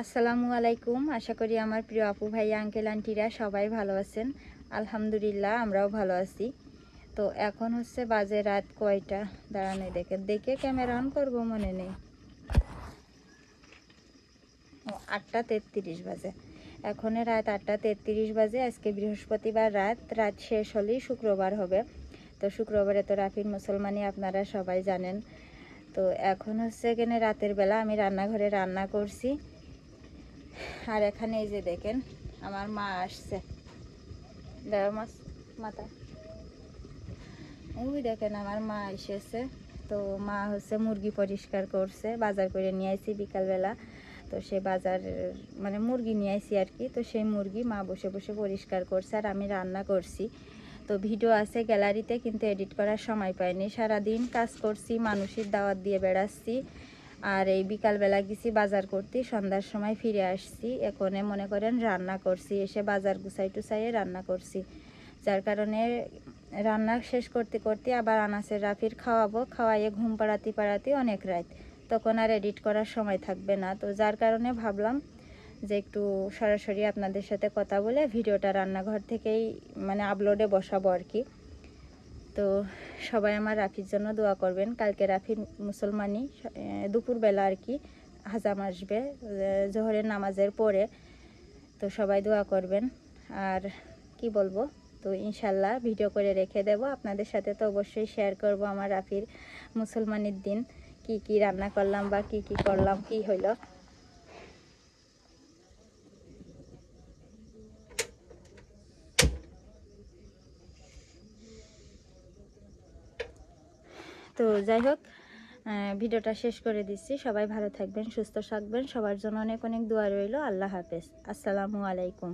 আসসালামু আলাইকুম। আশা করি আমার প্রিয় আপু ভাই আঙ্কেল আন্টিরা সবাই ভালো আছেন। আলহামদুলিল্লাহ আমরাও ভালো আছি। তো এখন হচ্ছে বাজে রাত কয়টা দাঁড়ানো দেখে ক্যামেরা অন করবো মনে নেই। 8:33 বাজে। এখন রাত 8:33 বাজে। আজকে বৃহস্পতিবার রাত শেষ হলেই শুক্রবার হবে। তো শুক্রবারে তো রাফির মুসলমানি আপনারা সবাই জানেন। তো এখন হচ্ছে এখানে রাতের বেলা আমি রান্নাঘরে রান্না করছি। আর এখানে এই যে দেখেন আমার মা আসছে, মাছ মাথা ওই দেখেন আমার মা এসেছে। তো মা হচ্ছে মুরগি পরিষ্কার করছে, বাজার করে নিয়ে আসি বিকালবেলা। তো সে বাজার মানে মুরগি নিয়ে আসি আর কি। তো সেই মুরগি মা বসে বসে পরিষ্কার করছে আর আমি রান্না করছি। তো ভিডিও আছে গ্যালারিতে, কিন্তু এডিট করার সময় পাইনি। সারাদিন কাজ করছি, মানুষের দাওয়াত দিয়ে বেড়াচ্ছি। আর এই বিকালবেলা গেছি বাজার করতে, সন্ধ্যার সময় ফিরে আসছি। এখনে মনে করেন রান্না করছি, এসে বাজার গুছাই টুসাইয়ে রান্না করছি। যার কারণে রান্না শেষ করতে করতে আবার আনাসের রাফির খাওয়াইয়ে ঘুম পাড়াতে অনেক রাত, তখন আর এডিট করার সময় থাকবে না। তো যার কারণে ভাবলাম যে একটু সরাসরি আপনাদের সাথে কথা বলে ভিডিওটা রান্নাঘর থেকেই মানে আপলোডে বসাবো আর কি। তো সবাই আমার রাফির জন্য দোয়া করবেন। কালকে রাফির মুসলমানি দুপুরবেলা আর কি হাজাম আসবে জোহরের নামাজের পরে। তো সবাই দোয়া করবেন। আর কি বলবো, তো ইনশাল্লাহ ভিডিও করে রেখে দেব আপনাদের সাথে। তো অবশ্যই শেয়ার করব আমার রাফির মুসলমানির দিন কি কি রান্না করলাম বা কি কি করলাম, কি হইলো। তো যাই হোক, ভিডিওটা শেষ করে দিচ্ছি। সবাই ভালো থাকবেন, সুস্থ থাকবেন, সবার জন্য অনেক অনেক দোয়া রইল। আল্লাহ হাফেজ, আসসালামু আলাইকুম।